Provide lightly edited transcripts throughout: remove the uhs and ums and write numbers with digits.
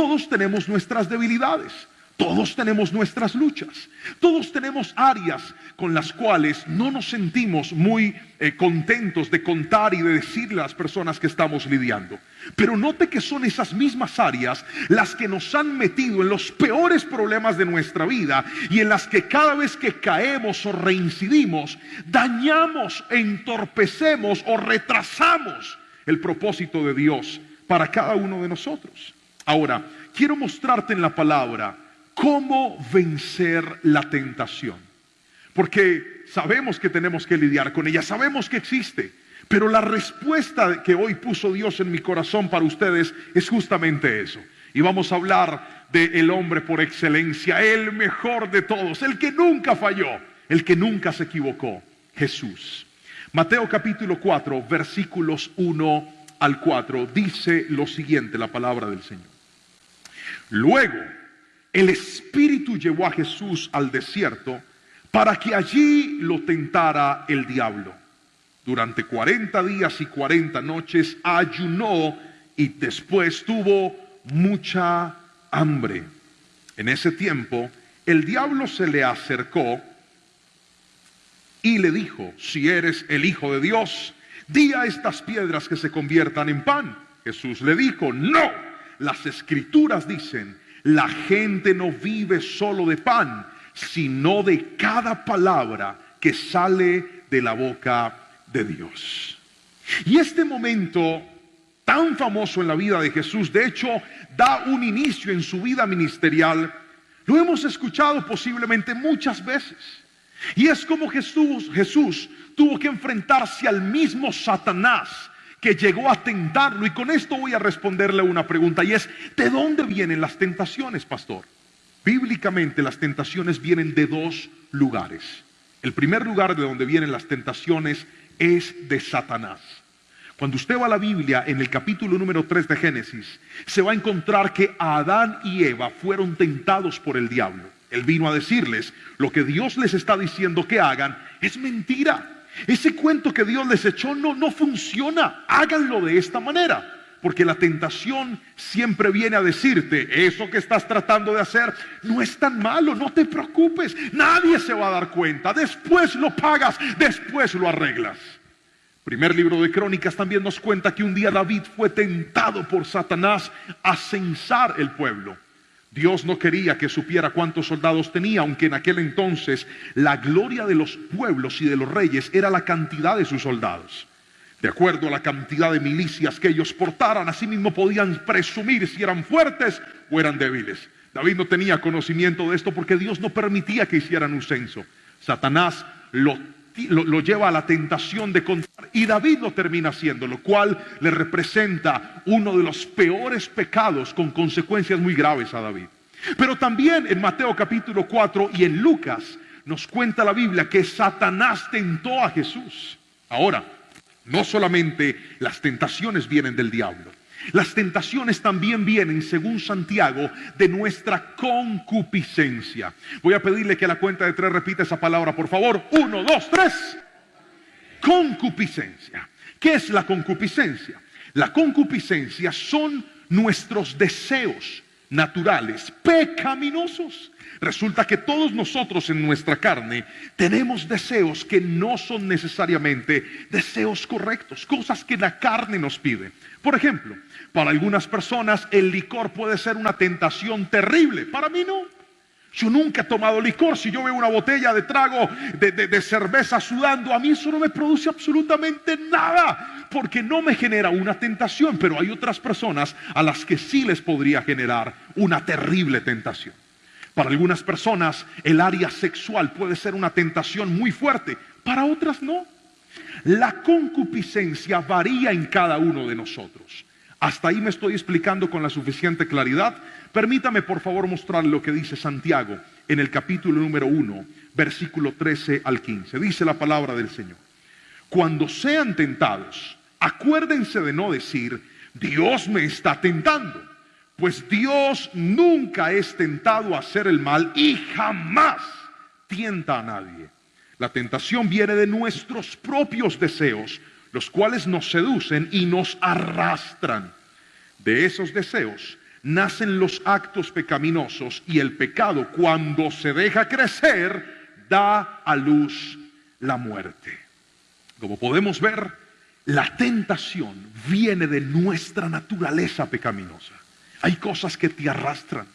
todos tenemos nuestras debilidades. Todos tenemos nuestras luchas. Todos tenemos áreas con las cuales no nos sentimos muy contentos de contar y de decirle a las personas que estamos lidiando. Pero note que son esas mismas áreas las que nos han metido en los peores problemas de nuestra vida y en las que cada vez que caemos o reincidimos, dañamos, entorpecemos o retrasamos el propósito de Dios para cada uno de nosotros. Ahora, quiero mostrarte en la palabra cómo vencer la tentación. Porque sabemos que tenemos que lidiar con ella, sabemos que existe. Pero la respuesta que hoy puso Dios en mi corazón para ustedes es justamente eso. Y vamos a hablar del hombre por excelencia, el mejor de todos, el que nunca falló, el que nunca se equivocó, Jesús. Mateo capítulo 4, versículos 1 al 4, dice lo siguiente, la palabra del Señor. Luego, el Espíritu llevó a Jesús al desierto para que allí lo tentara el diablo. Durante 40 días y 40 noches ayunó y después tuvo mucha hambre. En ese tiempo, el diablo se le acercó y le dijo: si eres el Hijo de Dios, di a estas piedras que se conviertan en pan. Jesús le dijo: no, las Escrituras dicen, la gente no vive solo de pan, sino de cada palabra que sale de la boca de Dios. Y este momento tan famoso en la vida de Jesús, de hecho, da un inicio en su vida ministerial. Lo hemos escuchado posiblemente muchas veces. Y es como Jesús tuvo que enfrentarse al mismo Satanás que llegó a tentarlo. Y con esto voy a responderle una pregunta, y es: ¿de dónde vienen las tentaciones, pastor? Bíblicamente las tentaciones vienen de dos lugares. El primer lugar de donde vienen las tentaciones es de Satanás. Cuando usted va a la Biblia, en el capítulo número 3 de Génesis, se va a encontrar que Adán y Eva fueron tentados por el diablo. Él vino a decirles: lo que Dios les está diciendo que hagan es mentira. Ese cuento que Dios les echó no funciona. Háganlo de esta manera. Porque la tentación siempre viene a decirte: eso que estás tratando de hacer no es tan malo, no te preocupes, nadie se va a dar cuenta, después lo pagas, después lo arreglas. Primer libro de Crónicas también nos cuenta que un día David fue tentado por Satanás a censar el pueblo. Dios no quería que supiera cuántos soldados tenía, aunque en aquel entonces la gloria de los pueblos y de los reyes era la cantidad de sus soldados. De acuerdo a la cantidad de milicias que ellos portaran, así mismo podían presumir si eran fuertes o eran débiles. David no tenía conocimiento de esto porque Dios no permitía que hicieran un censo. Satanás lo lleva a la tentación de contar, y David lo termina haciendo, lo cual le representa uno de los peores pecados con consecuencias muy graves a David. Pero también en Mateo capítulo 4 y en Lucas nos cuenta la Biblia que Satanás tentó a Jesús. Ahora, no solamente las tentaciones vienen del diablo, las tentaciones también vienen, según Santiago, de nuestra concupiscencia. Voy a pedirle que a la cuenta de 3 repita esa palabra, por favor. 1, 2, 3. Concupiscencia. ¿Qué es la concupiscencia? La concupiscencia son nuestros deseos naturales, pecaminosos. Resulta que todos nosotros en nuestra carne tenemos deseos que no son necesariamente deseos correctos, cosas que la carne nos pide. Por ejemplo, para algunas personas el licor puede ser una tentación terrible. Para mí no. Yo nunca he tomado licor. Si yo veo una botella de trago de cerveza sudando, a mí eso no me produce absolutamente nada, porque no me genera una tentación. Pero hay otras personas a las que sí les podría generar una terrible tentación. Para algunas personas el área sexual puede ser una tentación muy fuerte, para otras no. La concupiscencia varía en cada uno de nosotros. Hasta ahí me estoy explicando con la suficiente claridad. Permítame por favor mostrarle lo que dice Santiago en el capítulo número 1, versículo 13 al 15. Dice la palabra del Señor: cuando sean tentados, acuérdense de no decir: Dios me está tentando. Pues Dios nunca es tentado a hacer el mal y jamás tienta a nadie. La tentación viene de nuestros propios deseos, los cuales nos seducen y nos arrastran. De esos deseos nacen los actos pecaminosos y el pecado, cuando se deja crecer, da a luz la muerte. Como podemos ver, la tentación viene de nuestra naturaleza pecaminosa. Hay cosas que te arrastran,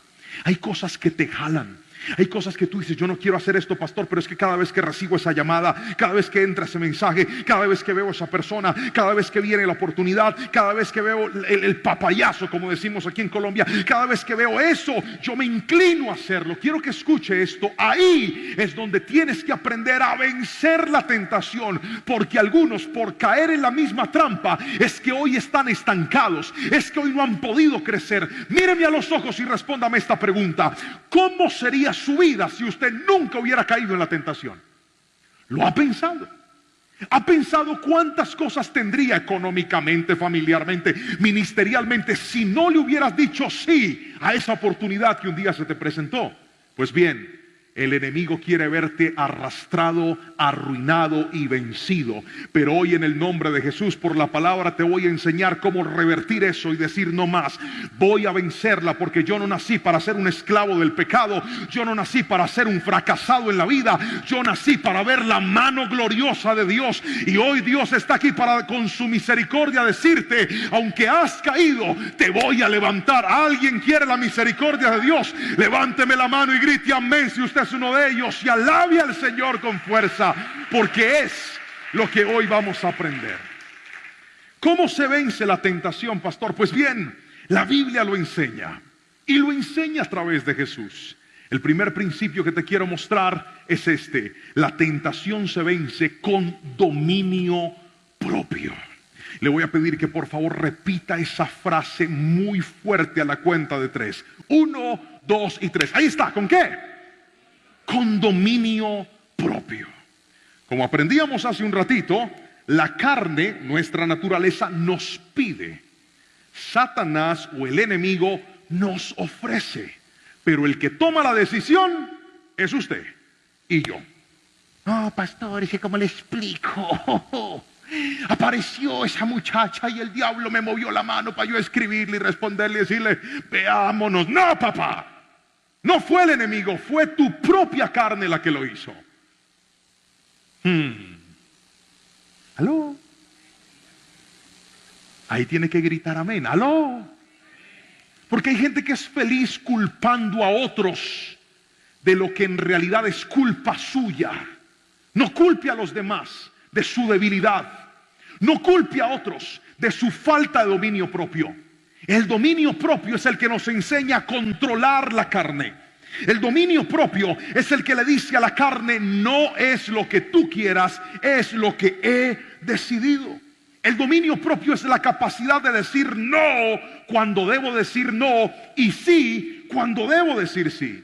hay cosas que te jalan. Hay cosas que tú dices, yo no quiero hacer esto, pastor, pero es que cada vez que recibo esa llamada, cada vez que entra ese mensaje, cada vez que veo a esa persona, cada vez que viene la oportunidad, cada vez que veo el papayazo, como decimos aquí en Colombia, cada vez que veo eso, yo me inclino a hacerlo. Quiero que escuche esto. Ahí es donde tienes que aprender a vencer la tentación, porque algunos, por caer en la misma trampa, es que hoy están estancados, es que hoy no han podido crecer. Míreme a los ojos y respóndame esta pregunta: ¿cómo sería su vida si usted nunca hubiera caído en la tentación? ¿Lo ha pensado? ¿Ha pensado cuántas cosas tendría económicamente, familiarmente, ministerialmente, si no le hubieras dicho sí a esa oportunidad que un día se te presentó? Pues bien, el enemigo quiere verte arrastrado, arruinado y vencido. Pero hoy, en el nombre de Jesús, por la palabra, te voy a enseñar cómo revertir eso y decir: no más, voy a vencerla, porque yo no nací para ser un esclavo del pecado. Yo no nací para ser un fracasado en la vida. Yo nací para ver la mano gloriosa de Dios. Y hoy Dios está aquí para, con su misericordia, decirte: aunque has caído, te voy a levantar. ¿Alguien quiere la misericordia de Dios? Levánteme la mano y grite amén si usted es uno de ellos, y alabe al Señor con fuerza, porque es lo que hoy vamos a aprender. ¿Cómo se vence la tentación, pastor? Pues bien, la Biblia lo enseña, y lo enseña a través de Jesús. El primer principio que te quiero mostrar es este: la tentación se vence con dominio propio. Le voy a pedir que por favor repita esa frase muy fuerte a la cuenta de 3. 1, 2 y 3. Ahí está. ¿Con qué? Con dominio propio. Como aprendíamos hace un ratito, la carne, nuestra naturaleza, nos pide. Satanás, o el enemigo, nos ofrece. Pero el que toma la decisión es usted y yo. No, pastor, es que ¿cómo le explico? Apareció esa muchacha y el diablo me movió la mano para yo escribirle y responderle y decirle: veámonos. No, papá. No fue el enemigo, fue tu propia carne la que lo hizo. ¿Aló? Ahí tiene que gritar amén. ¿Aló? Porque hay gente que es feliz culpando a otros de lo que en realidad es culpa suya. No culpe a los demás de su debilidad. No culpe a otros de su falta de dominio propio. El dominio propio es el que nos enseña a controlar la carne. El dominio propio es el que le dice a la carne: no es lo que tú quieras, es lo que he decidido. El dominio propio es la capacidad de decir no cuando debo decir no, y sí cuando debo decir sí.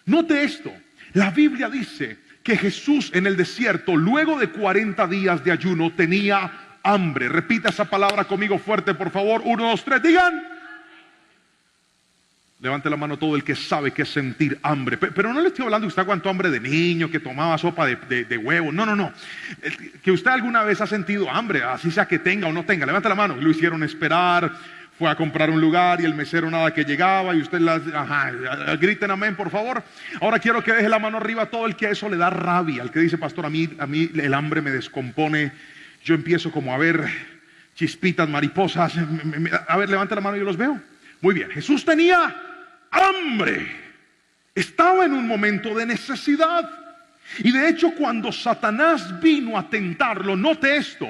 Note esto: la Biblia dice que Jesús en el desierto, luego de 40 días de ayuno, tenía hambre. Repita esa palabra conmigo fuerte, por favor. 1, 2, 3, digan. Levante la mano todo el que sabe qué es sentir hambre. Pero no le estoy hablando que usted aguantó hambre de niño, que tomaba sopa de huevo. No. Que usted alguna vez ha sentido hambre, así sea que tenga o no tenga. Levante la mano. Lo hicieron esperar, fue a comprar un lugar y el mesero nada que llegaba y usted griten amén, por favor. Ahora quiero que deje la mano arriba todo el que a eso le da rabia. El que dice: pastor, a mí el hambre me descompone. Yo empiezo como a ver chispitas, mariposas. A ver, levante la mano y yo los veo. Muy bien, Jesús tenía hambre. Estaba en un momento de necesidad. Y de hecho, cuando Satanás vino a tentarlo, note esto: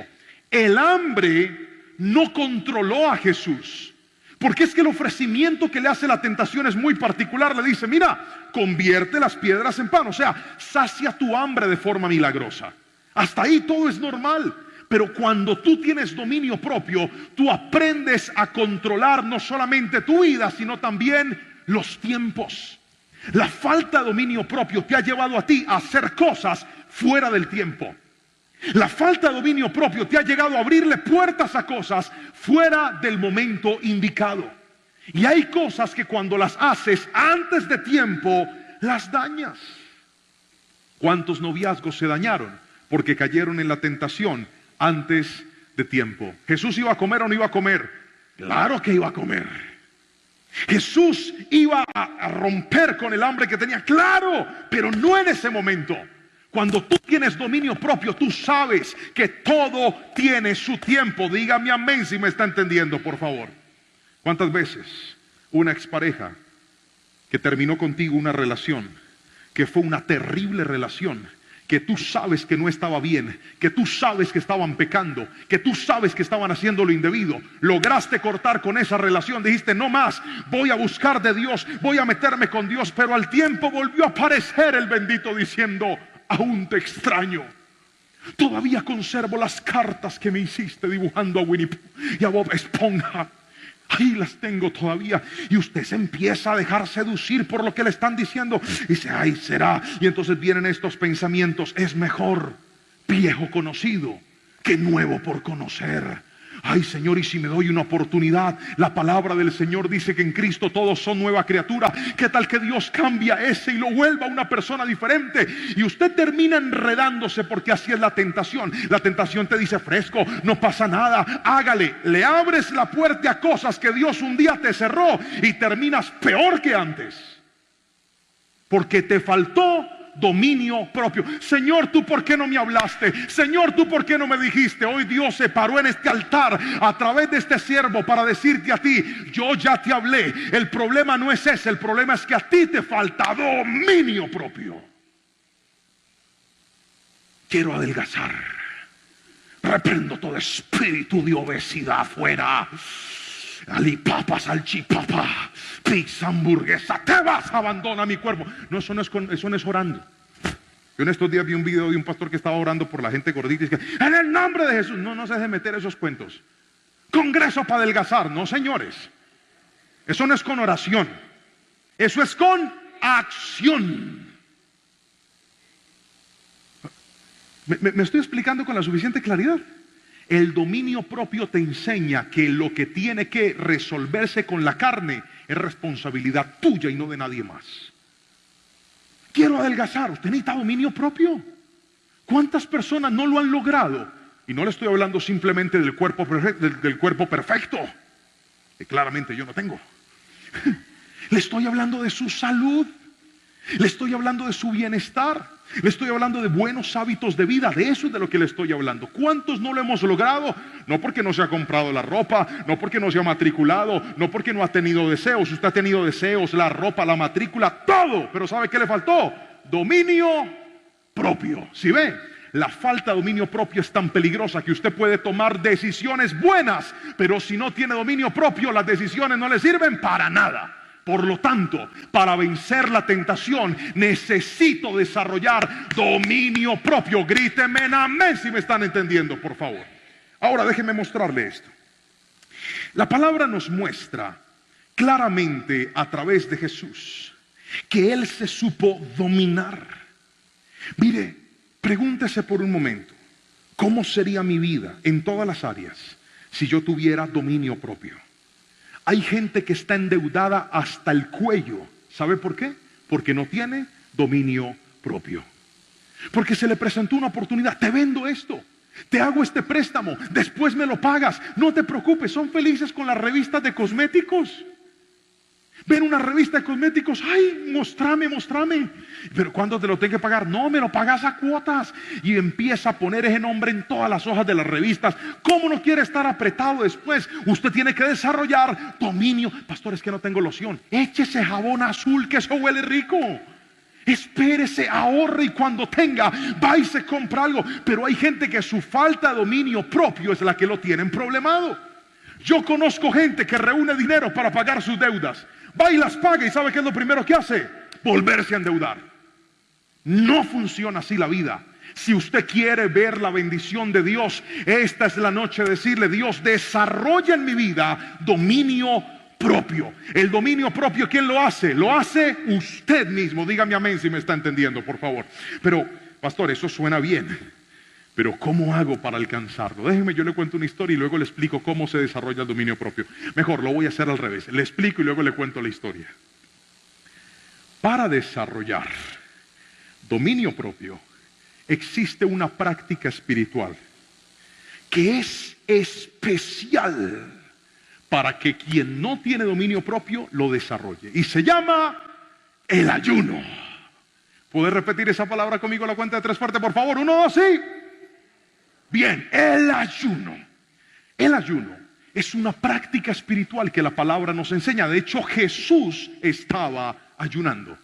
el hambre no controló a Jesús. Porque es que el ofrecimiento que le hace la tentación es muy particular. Le dice: mira, convierte las piedras en pan. O sea, sacia tu hambre de forma milagrosa. Hasta ahí todo es normal. Pero cuando tú tienes dominio propio, tú aprendes a controlar no solamente tu vida, sino también los tiempos. La falta de dominio propio te ha llevado a ti a hacer cosas fuera del tiempo. La falta de dominio propio te ha llegado a abrirle puertas a cosas fuera del momento indicado. Y hay cosas que cuando las haces antes de tiempo, las dañas. ¿Cuántos noviazgos se dañaron porque cayeron en la tentación antes de tiempo? ¿Jesús iba a comer o no iba a comer? Claro que iba a comer. Jesús iba a romper con el hambre que tenía, claro, pero no en ese momento. Cuando tú tienes dominio propio, tú sabes que todo tiene su tiempo. Dígame amén si me está entendiendo, por favor. ¿Cuántas veces una expareja que terminó contigo una relación, que fue una terrible relación, que tú sabes que no estaba bien, que tú sabes que estaban pecando, que tú sabes que estaban haciendo lo indebido, lograste cortar con esa relación, dijiste no más, voy a buscar de Dios, voy a meterme con Dios, pero al tiempo volvió a aparecer el bendito diciendo, aún te extraño, todavía conservo las cartas que me hiciste dibujando a Winnie Pooh y a Bob Esponja. Ahí las tengo todavía. Y usted se empieza a dejar seducir por lo que le están diciendo. Y dice, ay, será. Y entonces vienen estos pensamientos. Es mejor viejo conocido que nuevo por conocer. Ay, Señor, y si me doy una oportunidad. La palabra del Señor dice que en Cristo todos son nueva criatura. ¿Qué tal que Dios cambia ese y lo vuelva una persona diferente? Y usted termina enredándose porque así es la tentación. La tentación te dice fresco, no pasa nada, hágale. Le abres la puerta a cosas que Dios un día te cerró y terminas peor que antes. Porque te faltó dominio propio. Señor, ¿tú por qué no me hablaste? Señor, ¿tú por qué no me dijiste? Hoy Dios se paró en este altar a través de este siervo para decirte a ti, yo ya te hablé. El problema no es ese, el problema es que a ti te falta dominio propio. Quiero adelgazar. Reprendo todo espíritu de obesidad fuera. Alipapa, salchipapa, pizza, hamburguesa, te vas, abandona mi cuerpo. No, eso no es orando. Yo en estos días vi un video de un pastor que estaba orando por la gente gordita y dice, en el nombre de Jesús. No se deje meter esos cuentos. Congreso para adelgazar, no señores. Eso no es con oración. Eso es con acción. ¿Me estoy explicando con la suficiente claridad? El dominio propio te enseña que lo que tiene que resolverse con la carne es responsabilidad tuya y no de nadie más. Quiero adelgazar, usted necesita dominio propio. ¿Cuántas personas no lo han logrado? Y no le estoy hablando simplemente del cuerpo perfecto, que claramente yo no tengo. Le estoy hablando de su salud. Le estoy hablando de su bienestar. Le estoy hablando de buenos hábitos de vida. De eso es de lo que le estoy hablando. ¿Cuántos no lo hemos logrado? No porque no se ha comprado la ropa, no porque no se ha matriculado, no porque no ha tenido deseos. Usted ha tenido deseos, la ropa, la matrícula, todo. Pero ¿sabe qué le faltó? Dominio propio. ¿Sí ve? La falta de dominio propio es tan peligrosa que usted puede tomar decisiones buenas, pero si no tiene dominio propio, las decisiones no le sirven para nada. Por lo tanto, para vencer la tentación, necesito desarrollar dominio propio. Gríteme en amén si me están entendiendo, por favor. Ahora déjenme mostrarle esto. La palabra nos muestra claramente a través de Jesús que Él se supo dominar. Mire, pregúntese por un momento, ¿cómo sería mi vida en todas las áreas si yo tuviera dominio propio? Hay gente que está endeudada hasta el cuello. ¿Sabe por qué? Porque no tiene dominio propio. Porque se le presentó una oportunidad. Te vendo esto. Te hago este préstamo. Después me lo pagas. No te preocupes. Son felices con las revistas de cosméticos. Ven una revista de cosméticos. Ay, mostrame. Pero ¿cuándo te lo tengo que pagar? No, me lo pagas a cuotas. Y empieza a poner ese nombre en todas las hojas de las revistas. ¿Cómo no quiere estar apretado después? Usted tiene que desarrollar dominio. Pastor, es que no tengo loción. Échese jabón azul, que eso huele rico. Espérese, ahorre y cuando tenga, va y se compra algo. Pero hay gente que su falta de dominio propio es la que lo tienen problemado. Yo conozco gente que reúne dinero para pagar sus deudas. Va y las paga y ¿sabe qué es lo primero que hace? Volverse a endeudar. No funciona así la vida. Si usted quiere ver la bendición de Dios, esta es la noche de decirle, Dios, desarrolla en mi vida dominio propio. El dominio propio, ¿quién lo hace? Lo hace usted mismo. Dígame amén si me está entendiendo, por favor. Pero, pastor, eso suena bien. Pero ¿cómo hago para alcanzarlo? Déjeme, yo le cuento una historia y luego le explico cómo se desarrolla el dominio propio. Mejor, lo voy a hacer al revés. Le explico y luego le cuento la historia. Para desarrollar dominio propio, existe una práctica espiritual que es especial para que quien no tiene dominio propio lo desarrolle. Y se llama el ayuno. ¿Puedes repetir esa palabra conmigo a la cuenta de 3 fuerte, por favor? 1, 2, sí. Bien, el ayuno. El ayuno es una práctica espiritual que la palabra nos enseña. De hecho, Jesús estaba ayunando.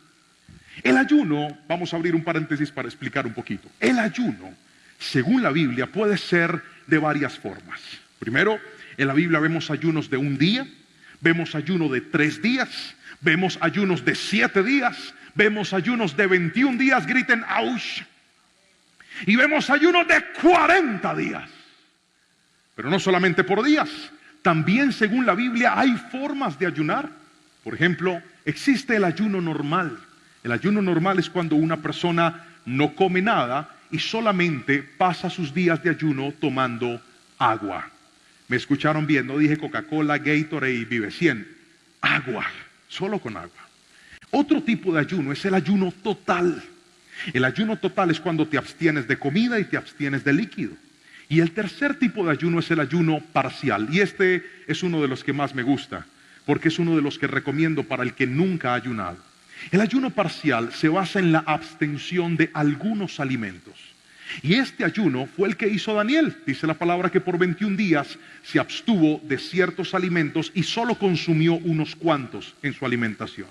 El ayuno, vamos a abrir un paréntesis para explicar un poquito. El ayuno, según la Biblia, puede ser de varias formas. Primero, en la Biblia vemos ayunos de 1 día, vemos ayuno de 3 días, vemos ayunos de 7 días, vemos ayunos de 21 días, griten ¡aush! Y vemos ayunos de 40 días. Pero no solamente por días, también según la Biblia hay formas de ayunar. Por ejemplo, existe el ayuno normal. El ayuno normal es cuando una persona no come nada y solamente pasa sus días de ayuno tomando agua. ¿Me escucharon bien? No dije Coca-Cola, Gatorade y Vive 100. Agua, solo con agua. Otro tipo de ayuno es el ayuno total. El ayuno total es cuando te abstienes de comida y te abstienes de líquido. Y el tercer tipo de ayuno es el ayuno parcial. Y este es uno de los que más me gusta, porque es uno de los que recomiendo para el que nunca ha ayunado. El ayuno parcial se basa en la abstención de algunos alimentos. Y este ayuno fue el que hizo Daniel. Dice la palabra que por 21 días se abstuvo de ciertos alimentos y solo consumió unos cuantos en su alimentación.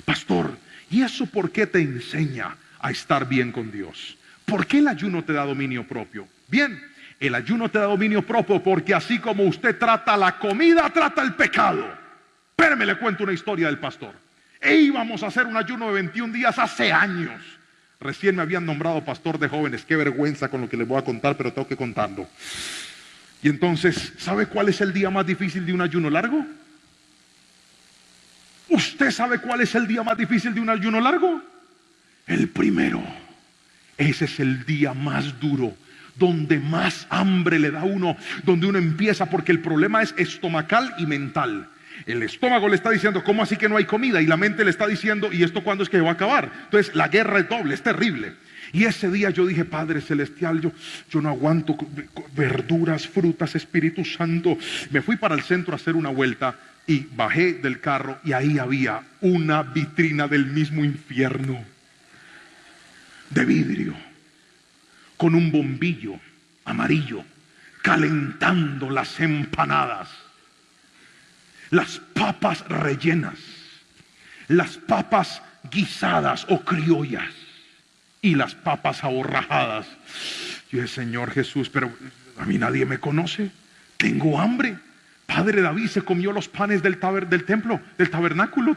Pastor, ¿y eso por qué te enseña a estar bien con Dios? ¿Por qué el ayuno te da dominio propio? Bien, el ayuno te da dominio propio porque así como usted trata la comida, trata el pecado. Espérame, le cuento una historia del pastor. Íbamos a hacer un ayuno de 21 días hace años. Recién me habían nombrado pastor de jóvenes. Qué vergüenza con lo que les voy a contar, pero tengo que contarlo. Y entonces, ¿sabe cuál es el día más difícil de un ayuno largo? ¿Usted sabe cuál es el día más difícil de un ayuno largo? El primero. Ese es el día más duro, donde más hambre le da a uno, donde uno empieza, porque el problema es estomacal y mental. El estómago le está diciendo, ¿cómo así que no hay comida? Y la mente le está diciendo, ¿y esto cuándo es que va a acabar? Entonces la guerra es doble, es terrible. Y ese día yo dije, Padre Celestial, yo no aguanto verduras, frutas, Espíritu Santo. Me fui para el centro a hacer una vuelta y bajé del carro y ahí había una vitrina del mismo infierno, de vidrio, con un bombillo amarillo, calentando las empanadas, las papas rellenas, las papas guisadas o criollas y las papas aborrajadas. Yo dije, Señor Jesús, pero a mí nadie me conoce, tengo hambre. Padre David se comió los panes del templo, del tabernáculo,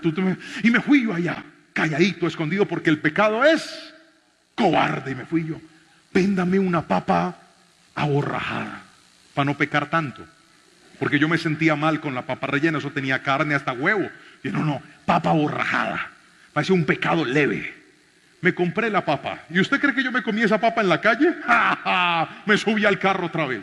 y me fui yo allá, calladito, escondido, porque el pecado es cobarde. Y me fui yo, véndame una papa aborrajada, para no pecar tanto. Porque yo me sentía mal con la papa rellena, eso tenía carne hasta huevo. Y no, papa aborrajada, parecía un pecado leve. Me compré la papa. ¿Y usted cree que yo me comí esa papa en la calle? ¡Ja, ja! Me subí al carro otra vez.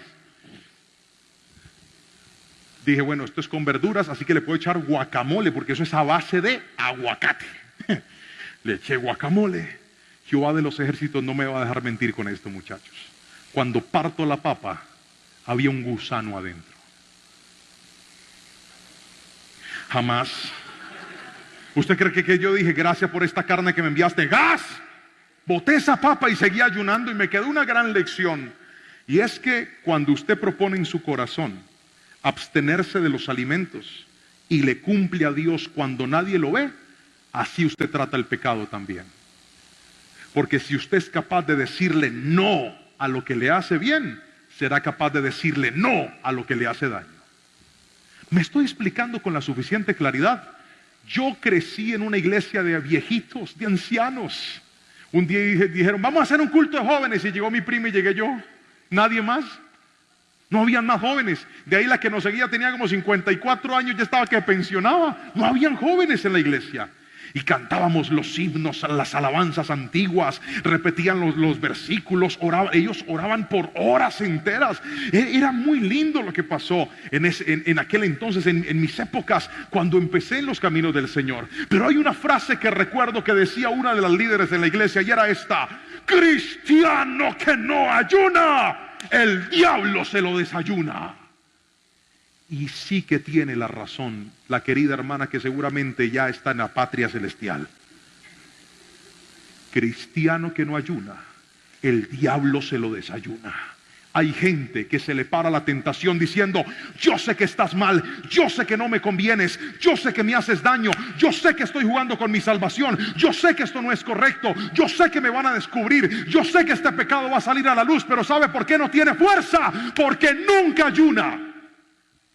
Dije, bueno, esto es con verduras, así que le puedo echar guacamole, porque eso es a base de aguacate. Le eché guacamole. Jehová de los ejércitos no me va a dejar mentir con esto, muchachos. Cuando parto la papa, había un gusano adentro. Jamás. ¿Usted cree que yo dije, gracias por esta carne que me enviaste? ¡Gas! Boté esa papa y seguí ayunando y me quedó una gran lección. Y es que cuando usted propone en su corazón abstenerse de los alimentos y le cumple a Dios cuando nadie lo ve, así usted trata el pecado también. Porque si usted es capaz de decirle no a lo que le hace bien, será capaz de decirle no a lo que le hace daño. ¿Me estoy explicando con la suficiente claridad? Yo crecí en una iglesia de viejitos, de ancianos. Un día dijeron, vamos a hacer un culto de jóvenes, y llegó mi prima y llegué yo. Nadie más. No habían más jóvenes. De ahí la que nos seguía tenía como 54 años, ya estaba que pensionaba. No habían jóvenes en la iglesia. Y cantábamos los himnos, las alabanzas antiguas, repetían los versículos, ellos oraban por horas enteras. Era muy lindo lo que pasó en aquel entonces, en mis épocas, cuando empecé en los caminos del Señor. Pero hay una frase que recuerdo que decía una de las líderes de la iglesia, y era esta: cristiano que no ayuna, el diablo se lo desayuna. Y sí que tiene la razón la querida hermana que seguramente ya está en la patria celestial. Cristiano que no ayuna, el diablo se lo desayuna. Hay gente que se le para la tentación diciendo: yo sé que estás mal, yo sé que no me convienes, yo sé que me haces daño, yo sé que estoy jugando con mi salvación, yo sé que esto no es correcto, yo sé que me van a descubrir, yo sé que este pecado va a salir a la luz, pero ¿sabe por qué no tiene fuerza? Porque nunca ayuna.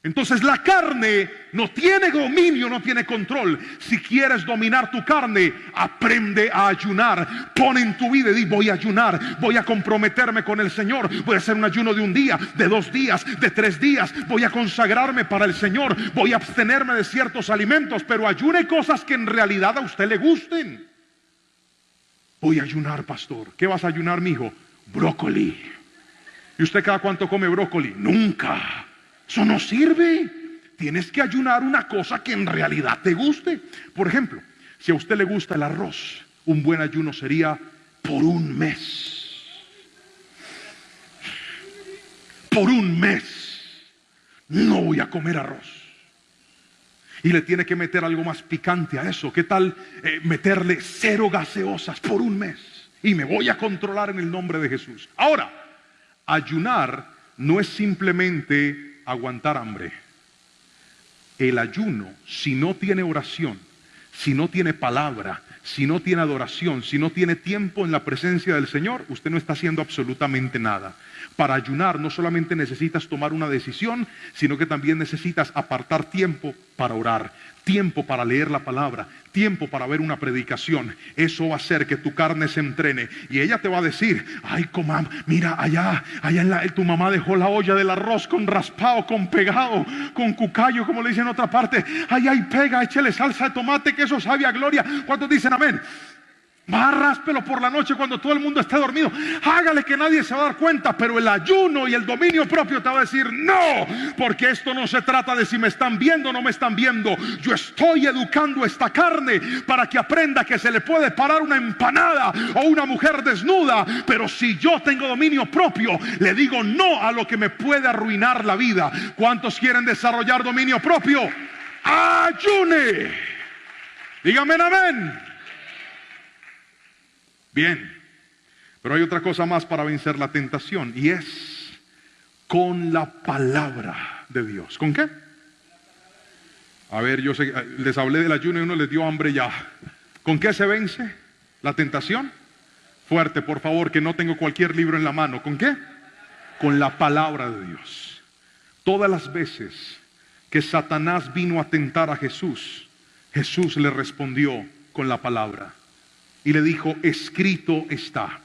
Entonces la carne no tiene dominio, no tiene control. Si quieres dominar tu carne, aprende a ayunar. Pon en tu vida y di: voy a ayunar, voy a comprometerme con el Señor, voy a hacer un ayuno de 1 día, de 2 días, de 3 días, voy a consagrarme para el Señor, voy a abstenerme de ciertos alimentos, pero ayune cosas que en realidad a usted le gusten. Voy a ayunar, pastor. ¿Qué vas a ayunar, mijo? Brócoli. ¿Y usted cada cuánto come brócoli? Nunca. Eso no sirve. Tienes que ayunar una cosa que en realidad te guste. Por ejemplo, si a usted le gusta el arroz, un buen ayuno sería por 1 mes. Por 1 mes no voy a comer arroz. Y le tiene que meter algo más picante a eso. ¿Qué tal meterle 0 gaseosas por 1 mes? Y me voy a controlar en el nombre de Jesús. Ahora, ayunar no es simplemente aguantar hambre. El ayuno, si no tiene oración, si no tiene palabra, si no tiene adoración, si no tiene tiempo en la presencia del Señor, usted no está haciendo absolutamente nada. Para ayunar no solamente necesitas tomar una decisión, sino que también necesitas apartar tiempo para orar, tiempo para leer la palabra, tiempo para ver una predicación. Eso va a hacer que tu carne se entrene. Y ella te va a decir: ay, comam, mira, allá tu mamá dejó la olla del arroz con raspado, con pegado, con cucayo, como le dicen en otra parte. Ay, pega, échale salsa de tomate, que eso sabe a gloria. ¿Cuántos dicen amén? Va, ráspelo por la noche cuando todo el mundo esté dormido. Hágale que nadie se va a dar cuenta. Pero el ayuno y el dominio propio te va a decir: no, porque esto no se trata de si me están viendo o no me están viendo. Yo estoy educando esta carne para que aprenda que se le puede parar una empanada o una mujer desnuda. Pero si yo tengo dominio propio, le digo no a lo que me puede arruinar la vida. ¿Cuántos quieren desarrollar dominio propio? Ayune. Dígame amén. Bien, pero hay otra cosa más para vencer la tentación, y es con la palabra de Dios. ¿Con qué? A ver, yo sé, les hablé del ayuno y uno les dio hambre ya. ¿Con qué se vence la tentación? Fuerte, por favor, que no tengo cualquier libro en la mano. ¿Con qué? Con la palabra de Dios. Todas las veces que Satanás vino a tentar a Jesús, Jesús le respondió con la palabra. Y le dijo: escrito está,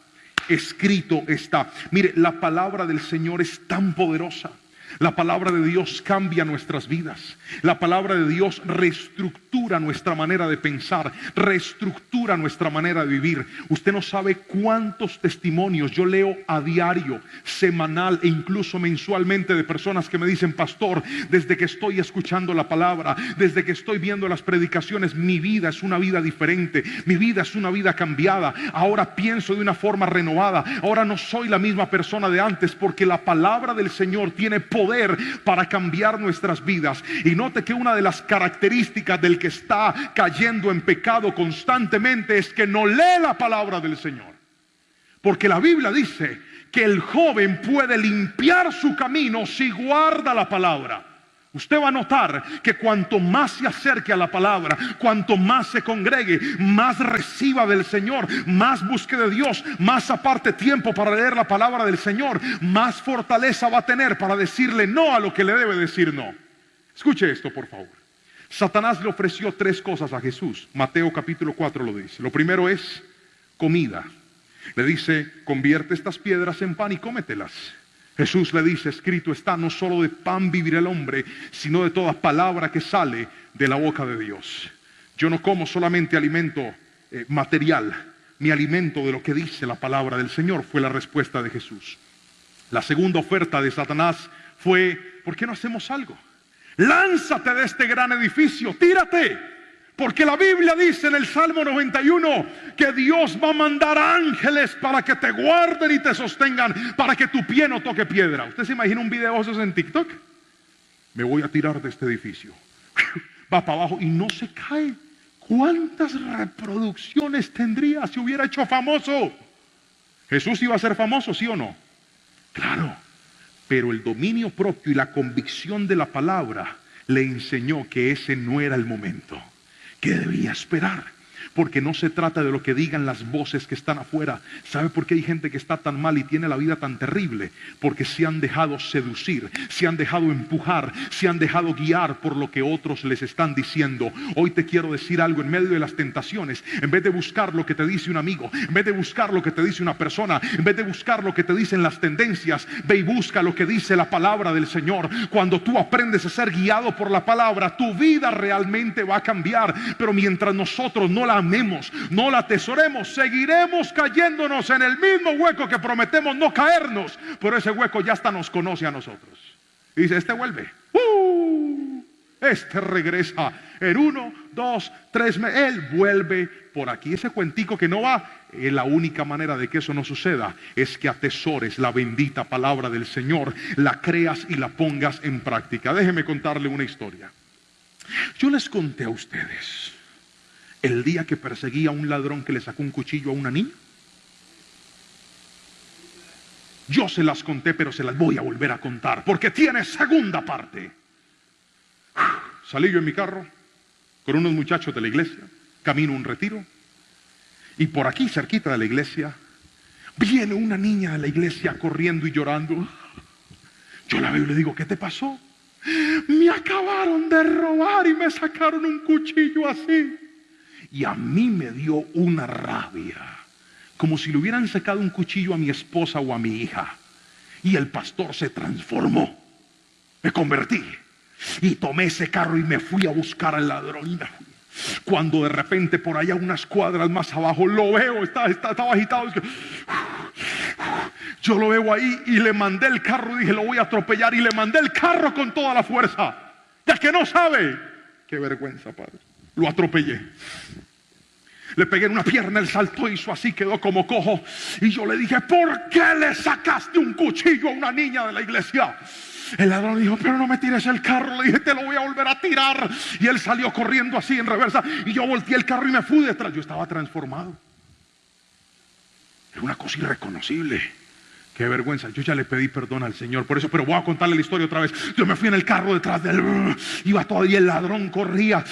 escrito está. Mire, la palabra del Señor es tan poderosa. La palabra de Dios cambia nuestras vidas. La palabra de Dios reestructura nuestra manera de pensar, reestructura nuestra manera de vivir. Usted no sabe cuántos testimonios yo leo a diario, semanal e incluso mensualmente de personas que me dicen: pastor, desde que estoy escuchando la palabra, desde que estoy viendo las predicaciones, mi vida es una vida diferente, mi vida es una vida cambiada. Ahora pienso de una forma renovada, ahora no soy la misma persona de antes, porque la palabra del Señor tiene poder para cambiar nuestras vidas. Y note que una de las características del que está cayendo en pecado constantemente es que no lee la palabra del Señor. Porque la Biblia dice que el joven puede limpiar su camino si guarda la palabra. Usted va a notar que cuanto más se acerque a la palabra, cuanto más se congregue, más reciba del Señor, más busque de Dios, más aparte tiempo para leer la palabra del Señor, más fortaleza va a tener para decirle no a lo que le debe decir no. Escuche esto, por favor. Satanás le ofreció 3 cosas a Jesús. Mateo capítulo 4 lo dice. Lo primero es comida. Le dice: convierte estas piedras en pan y cómetelas. Jesús le dice: escrito está, no solo de pan vivirá el hombre, sino de toda palabra que sale de la boca de Dios. Yo no como solamente alimento material, mi alimento de lo que dice la palabra del Señor, fue la respuesta de Jesús. La segunda oferta de Satanás fue: ¿por qué no hacemos algo? Lánzate de este gran edificio, tírate. Porque la Biblia dice en el Salmo 91 que Dios va a mandar ángeles para que te guarden y te sostengan, para que tu pie no toque piedra. ¿Usted se imagina un video de esos en TikTok? me voy a tirar de este edificio. Va para abajo y no se cae. ¿Cuántas reproducciones tendría si hubiera hecho famoso? ¿Jesús iba a ser famoso, sí o no? Claro, pero el dominio propio y la convicción de la palabra le enseñó que ese no era el momento, que debía esperar. Porque no se trata de lo que digan las voces que están afuera. ¿Sabe por qué hay gente que está tan mal y tiene la vida tan terrible? Porque se han dejado seducir, se han dejado empujar, se han dejado guiar por lo que otros les están diciendo. Hoy te quiero decir algo: en medio de las tentaciones, en vez de buscar lo que te dice un amigo, en vez de buscar lo que te dice una persona, en vez de buscar lo que te dicen las tendencias, ve y busca lo que dice la palabra del Señor. Cuando tú aprendes a ser guiado por la palabra, tu vida realmente va a cambiar. Pero mientras nosotros no la amemos, no la atesoremos, seguiremos cayéndonos en el mismo hueco que prometemos no caernos, pero ese hueco ya hasta nos conoce a nosotros. Y dice: este vuelve, este regresa en 1, 2, 3 meses, él vuelve por aquí. Ese cuentico que no va, la única manera de que eso no suceda es que atesores la bendita palabra del Señor, la creas y la pongas en práctica. Déjeme contarle una historia. Yo les conté a ustedes el día que perseguí a un ladrón que le sacó un cuchillo a una niña. Yo se las conté, pero se las voy a volver a contar porque tiene segunda parte. Salí yo en mi carro con unos muchachos de la iglesia, camino a un retiro, y por aquí cerquita de la iglesia viene una niña de la iglesia corriendo y llorando. Yo la veo y le digo: ¿qué te pasó? Me acabaron de robar y me sacaron un cuchillo así. Y a mí me dio una rabia, como si le hubieran sacado un cuchillo a mi esposa o a mi hija. Y el pastor se transformó. Me convertí y tomé ese carro y me fui a buscar al ladrón. Cuando de repente por allá unas cuadras más abajo lo veo, estaba agitado. Yo lo veo ahí y le mandé el carro y dije: lo voy a atropellar, y le mandé el carro con toda la fuerza. Ya que no sabe. Qué vergüenza, padre. Lo atropellé. Le pegué en una pierna, él saltó, hizo así, quedó como cojo. Y yo le dije: ¿por qué le sacaste un cuchillo a una niña de la iglesia? El ladrón dijo: pero no me tires el carro. Le dije: te lo voy a volver a tirar. Y él salió corriendo así en reversa, y yo volteé el carro y me fui detrás. Yo estaba transformado. Era una cosa irreconocible. Qué vergüenza. Yo ya le pedí perdón al Señor por eso, pero voy a contarle la historia otra vez. Yo me fui en el carro detrás de él. Iba todavía, el ladrón corrió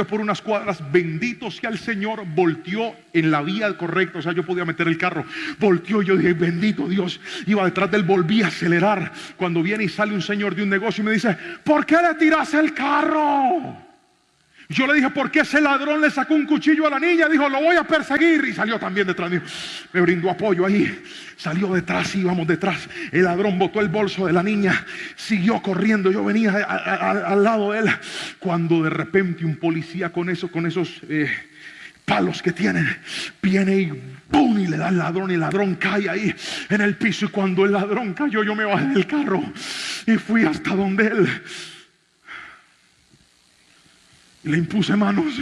por unas cuadras. Bendito sea el Señor, volteó en la vía correcta. O sea, yo podía meter el carro. Volteó y yo dije: bendito Dios. Iba detrás de él, volví a acelerar. Cuando viene y sale un señor de un negocio y me dice: ¿por qué le tiraste el carro? Yo le dije: ¿por qué ese ladrón le sacó un cuchillo a la niña? Dijo: lo voy a perseguir. Y salió también detrás mío. Me brindó apoyo ahí. Salió detrás, íbamos detrás. El ladrón botó el bolso de la niña, siguió corriendo. Yo venía al lado de él. Cuando de repente un policía con esos palos que tienen, viene y ¡pum! Y le da al ladrón, y el ladrón cae ahí en el piso. Y cuando el ladrón cayó, yo me bajé del carro y fui hasta donde él. Le impuse manos,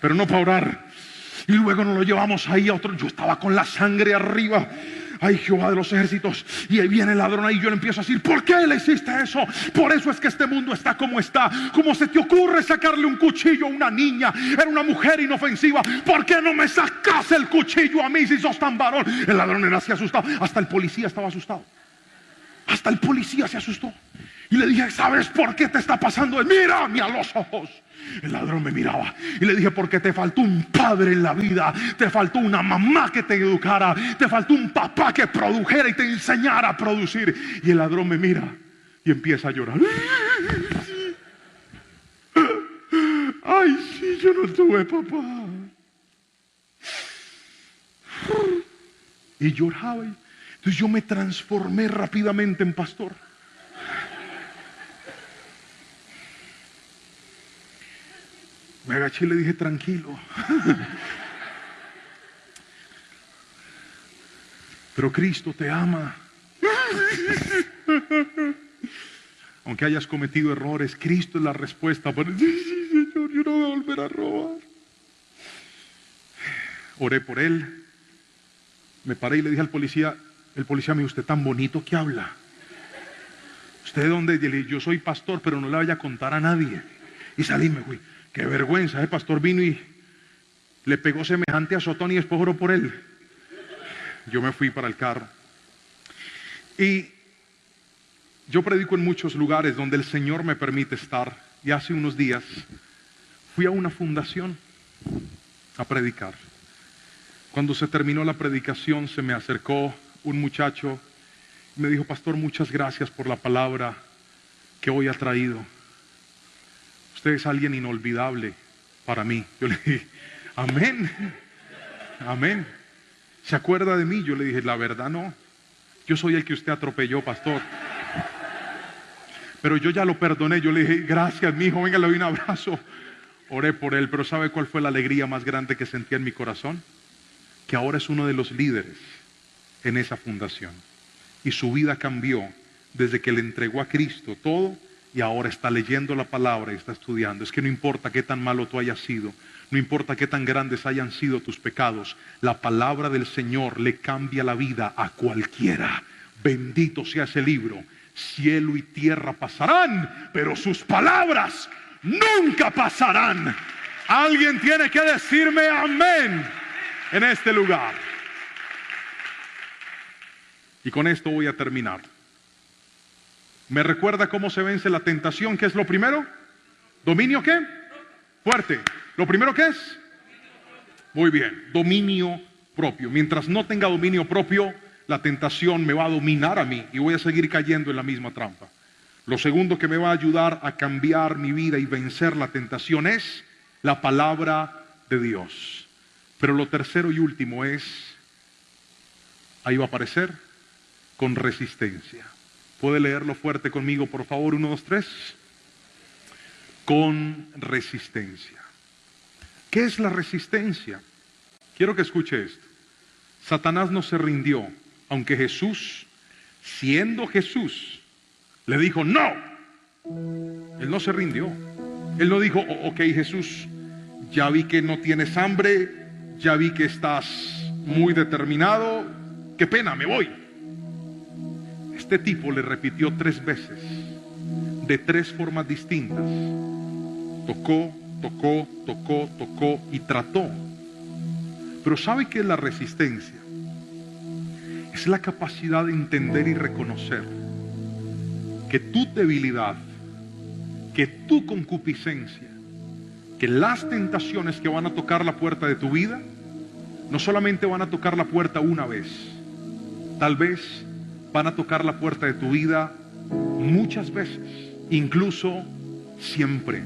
pero no para orar. Y luego nos lo llevamos ahí a otro. Yo estaba con la sangre arriba. Ay, Jehová de los ejércitos. Y ahí viene el ladrón ahí. Yo le empiezo a decir: ¿por qué le hiciste eso? Por eso es que este mundo está como está. ¿Cómo se te ocurre sacarle un cuchillo a una niña? Era una mujer inofensiva. ¿Por qué no me sacas el cuchillo a mí si sos tan varón? El ladrón era así asustado. Hasta el policía estaba asustado. Hasta el policía se asustó. Y le dije: ¿sabes por qué te está pasando? Mírame a los ojos. El ladrón me miraba y le dije: porque te faltó un padre en la vida, te faltó una mamá que te educara, te faltó un papá que produjera y te enseñara a producir. Y el ladrón me mira y empieza a llorar. Ay, sí, yo no tuve papá. Y lloraba. Entonces yo me transformé rápidamente en pastor. Me agaché y le dije: tranquilo. Pero Cristo te ama. Aunque hayas cometido errores, Cristo es la respuesta. Sí, Señor, yo no voy a volver a robar. Oré por él. Me paré y le dije al policía. El policía me dijo: usted tan bonito que habla. ¿Usted de dónde? Y le dije, yo soy pastor, pero no le vaya a contar a nadie. Y salí, me fui. Qué vergüenza, el pastor vino y le pegó semejante azotón y después oró por él. Yo me fui para el carro. Y yo predico en muchos lugares donde el Señor me permite estar. Y hace unos días fui a una fundación a predicar. Cuando se terminó la predicación, se me acercó un muchacho y me dijo, pastor, muchas gracias por la palabra que hoy ha traído. Usted es alguien inolvidable para mí. Yo le dije, amén, amén. ¿Se acuerda de mí? Yo le dije, la verdad no. Yo soy el que usted atropelló, pastor. Pero yo ya lo perdoné. Yo le dije, gracias, mi hijo, venga, le doy un abrazo. Oré por él, pero ¿sabe cuál fue la alegría más grande que sentí en mi corazón? Que ahora es uno de los líderes en esa fundación. Y su vida cambió desde que le entregó a Cristo todo y ahora está leyendo la palabra y está estudiando. Es que no importa qué tan malo tú hayas sido, no importa qué tan grandes hayan sido tus pecados, la palabra del Señor le cambia la vida a cualquiera. Bendito sea ese libro. Cielo y tierra pasarán, pero sus palabras nunca pasarán. Alguien tiene que decirme amén en este lugar. Y con esto voy a terminar. ¿Me recuerda cómo se vence la tentación? ¿Qué es lo primero? ¿Dominio qué? Fuerte. ¿Lo primero qué es? Muy bien, dominio propio. Mientras no tenga dominio propio, la tentación me va a dominar a mí y voy a seguir cayendo en la misma trampa. Lo segundo que me va a ayudar a cambiar mi vida y vencer la tentación es la palabra de Dios. Pero lo tercero y último es, ahí va a aparecer, con resistencia. ¿Puede leerlo fuerte conmigo, por favor? 1, 2, 3. Con resistencia. ¿Qué es la resistencia? Quiero que escuche esto. Satanás no se rindió, aunque Jesús, siendo Jesús, le dijo no. Él no se rindió. Él no dijo, ok, Jesús, ya vi que no tienes hambre, ya vi que estás muy determinado, qué pena, me voy. Este tipo le repitió 3 veces, de 3 formas distintas. Tocó, tocó, tocó, tocó y trató. Pero ¿sabe qué es la resistencia? Es la capacidad de entender y reconocer que tu debilidad, que tu concupiscencia, que las tentaciones que van a tocar la puerta de tu vida, no solamente van a tocar la puerta una vez, tal vez van a tocar la puerta de tu vida muchas veces, incluso siempre.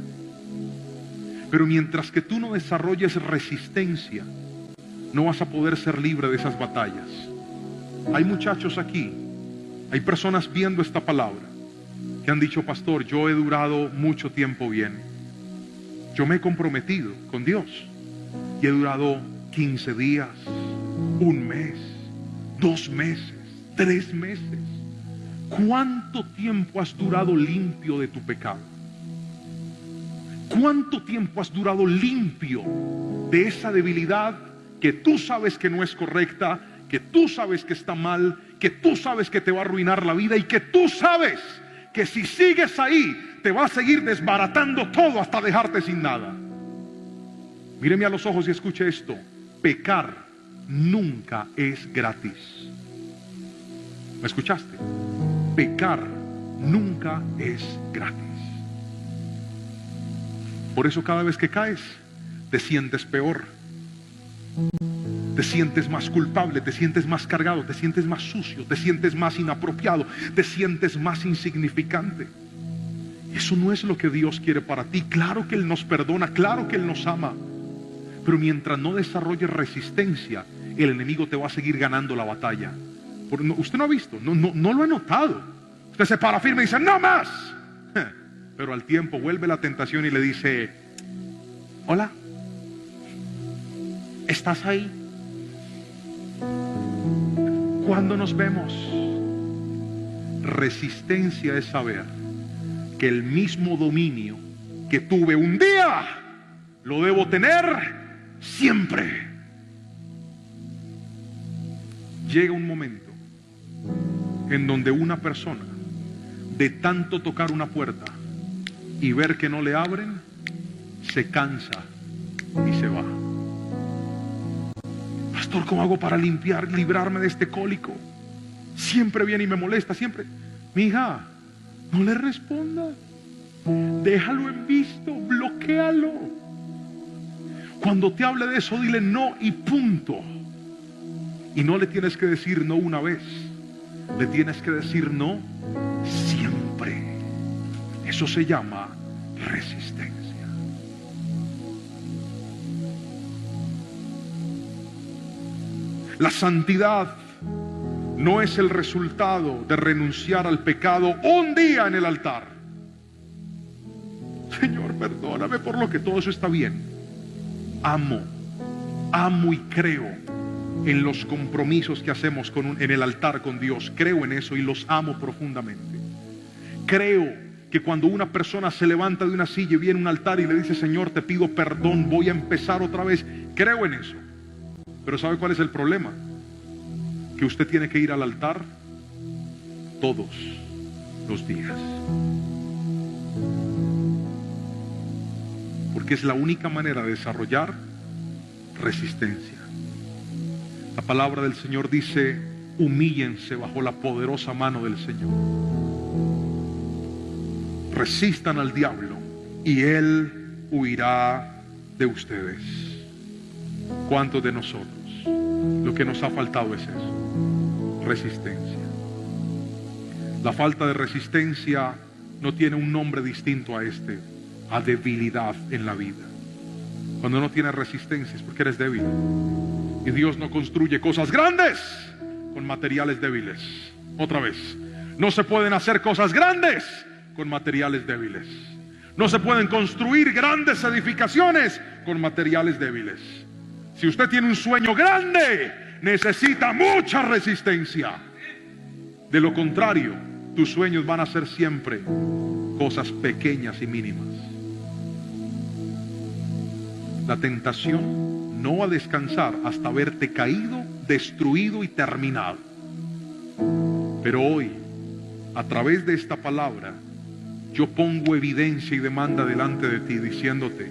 Pero mientras que tú no desarrolles resistencia, no vas a poder ser libre de esas batallas. Hay muchachos aquí, hay personas viendo esta palabra que han dicho, pastor, yo he durado mucho tiempo bien. Yo me he comprometido con Dios y he durado 15 días, 1 mes, 2 meses, 3 meses. ¿Cuánto tiempo has durado limpio de tu pecado? ¿Cuánto tiempo has durado limpio de esa debilidad que tú sabes que no es correcta, que tú sabes que está mal, que tú sabes que te va a arruinar la vida y que tú sabes que si sigues ahí te va a seguir desbaratando todo hasta dejarte sin nada? Míreme a los ojos y escuche esto. Pecar nunca es gratis. ¿Me escuchaste? Pecar nunca es gratis. Por eso cada vez que caes, te sientes peor. Te sientes más culpable, te sientes más cargado, te sientes más sucio, te sientes más inapropiado, te sientes más insignificante. Eso no es lo que Dios quiere para ti. Claro que Él nos perdona, claro que Él nos ama. Pero mientras no desarrolles resistencia, el enemigo te va a seguir ganando la batalla. Usted no ha visto, no lo ha notado. Usted se para firme y dice, no más. Pero al tiempo vuelve la tentación y le dice, hola, ¿estás ahí? ¿Cuándo nos vemos? Resistencia es saber que el mismo dominio que tuve un día, lo debo tener siempre. Llega un momento en donde una persona de tanto tocar una puerta y ver que no le abren, se cansa y se va. Pastor, ¿cómo hago para librarme de este cólico? Siempre viene y me molesta, siempre. Mi hija, no le responda. Déjalo en visto, bloquéalo. Cuando te hable de eso, dile no y punto. Y no le tienes que decir no una vez, le tienes que decir no siempre. Eso se llama resistencia. La santidad no es el resultado de renunciar al pecado un día en el altar. Señor, perdóname por lo que todo eso está bien. Amo y creo en los compromisos que hacemos en el altar con Dios. Creo en eso y los amo profundamente. Creo que cuando una persona se levanta de una silla y viene a un altar y le dice, Señor, te pido perdón, voy a empezar otra vez. Creo en eso. Pero ¿sabe cuál es el problema? Que usted tiene que ir al altar todos los días. Porque es la única manera de desarrollar resistencia. La palabra del Señor dice, humíllense bajo la poderosa mano del Señor. Resistan al diablo y él huirá de ustedes. ¿Cuántos de nosotros lo que nos ha faltado es eso? Resistencia. La falta de resistencia no tiene un nombre distinto a debilidad en la vida. Cuando no tienes resistencia es porque eres débil. Y Dios no construye cosas grandes con materiales débiles. Otra vez, no se pueden hacer cosas grandes con materiales débiles. No se pueden construir grandes edificaciones con materiales débiles. Si usted tiene un sueño grande, necesita mucha resistencia. De lo contrario, tus sueños van a ser siempre cosas pequeñas y mínimas. La tentación no va a descansar hasta verte caído, destruido y terminado. Pero hoy, a través de esta palabra, yo pongo evidencia y demanda delante de ti diciéndote,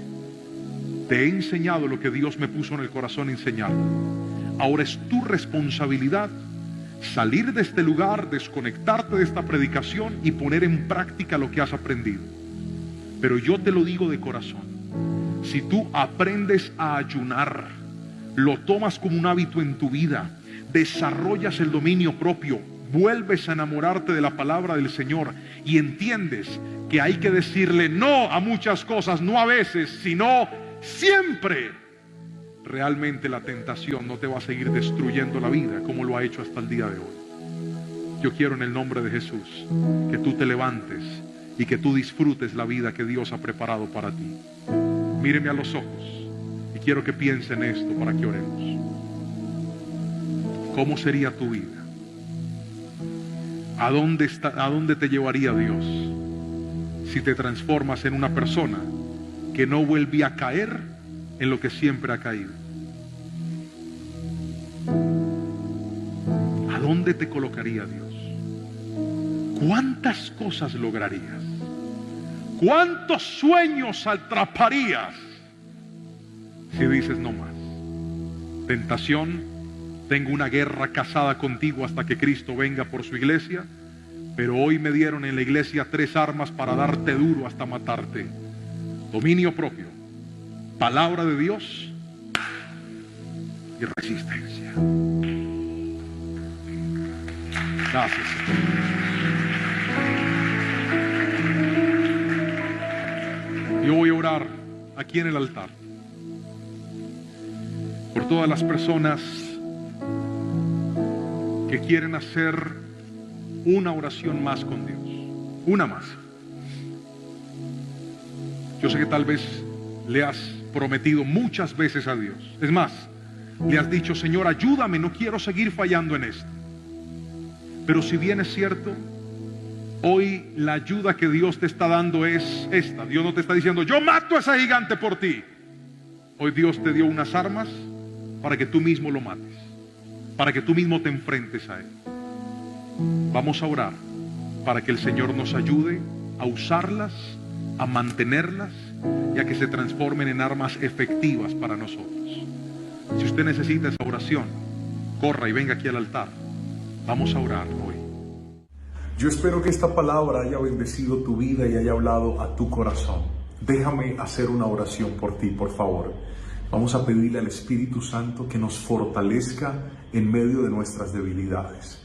te he enseñado lo que Dios me puso en el corazón enseñar. Ahora es tu responsabilidad salir de este lugar, desconectarte de esta predicación y poner en práctica lo que has aprendido. Pero yo te lo digo de corazón. Si tú aprendes a ayunar, lo tomas como un hábito en tu vida, desarrollas el dominio propio, vuelves a enamorarte de la palabra del Señor y entiendes que hay que decirle no a muchas cosas, no a veces, sino siempre, realmente la tentación no te va a seguir destruyendo la vida como lo ha hecho hasta el día de hoy. Yo quiero en el nombre de Jesús que tú te levantes y que tú disfrutes la vida que Dios ha preparado para ti. Míreme a los ojos y quiero que piense en esto para que oremos. ¿Cómo sería tu vida? ¿A dónde te llevaría Dios si te transformas en una persona que no vuelve a caer en lo que siempre ha caído? ¿A dónde te colocaría Dios? ¿Cuántas cosas lograrías? ¿Cuántos sueños atraparías si dices no más? Tentación, tengo una guerra casada contigo hasta que Cristo venga por su iglesia, pero hoy me dieron en la iglesia 3 armas para darte duro hasta matarte. Dominio propio, palabra de Dios y resistencia. Gracias, Señor. Yo voy a orar aquí en el altar por todas las personas que quieren hacer una oración más con Dios, una más. Yo sé que tal vez le has prometido muchas veces a Dios. Es más, le has dicho, Señor, ayúdame, no quiero seguir fallando en esto. Pero si bien es cierto, hoy la ayuda que Dios te está dando es esta. Dios no te está diciendo, yo mato a ese gigante por ti. Hoy Dios te dio unas armas para que tú mismo lo mates, para que tú mismo te enfrentes a él. Vamos a orar para que el Señor nos ayude a usarlas, a mantenerlas y a que se transformen en armas efectivas para nosotros. Si usted necesita esa oración, corra y venga aquí al altar. Vamos a orar hoy. Yo espero que esta palabra haya bendecido tu vida y haya hablado a tu corazón. Déjame hacer una oración por ti, por favor. Vamos a pedirle al Espíritu Santo que nos fortalezca en medio de nuestras debilidades.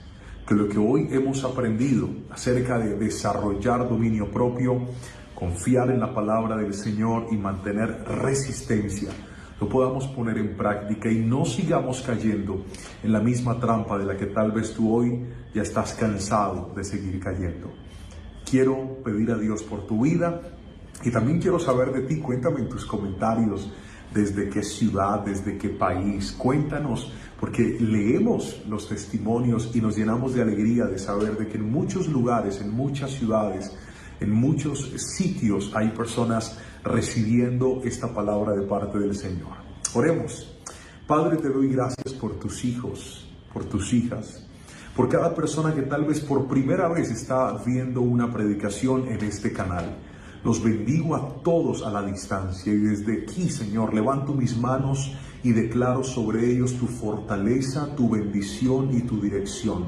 Que lo que hoy hemos aprendido acerca de desarrollar dominio propio, confiar en la palabra del Señor y mantener resistencia, lo podamos poner en práctica y no sigamos cayendo en la misma trampa de la que tal vez tú hoy ya estás cansado de seguir cayendo. Quiero pedir a Dios por tu vida y también quiero saber de ti. Cuéntame en tus comentarios desde qué ciudad, desde qué país. Cuéntanos, porque leemos los testimonios y nos llenamos de alegría de saber de que en muchos lugares, en muchas ciudades, en muchos sitios hay personas recibiendo esta palabra de parte del Señor. Oremos. Padre, te doy gracias por tus hijos, por tus hijas, por cada persona que tal vez por primera vez está viendo una predicación en este canal. Los bendigo a todos a la distancia y desde aquí, Señor, levanto mis manos y declaro sobre ellos tu fortaleza, tu bendición y tu dirección.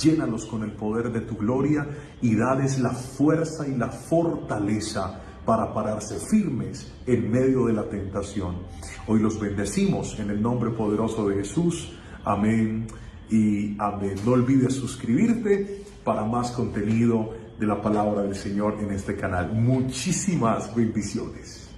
Llénalos con el poder de tu gloria y dales la fuerza y la fortaleza para pararse firmes en medio de la tentación. Hoy los bendecimos en el nombre poderoso de Jesús. Amén y amén. No olvides suscribirte para más contenido de la palabra del Señor en este canal. Muchísimas bendiciones.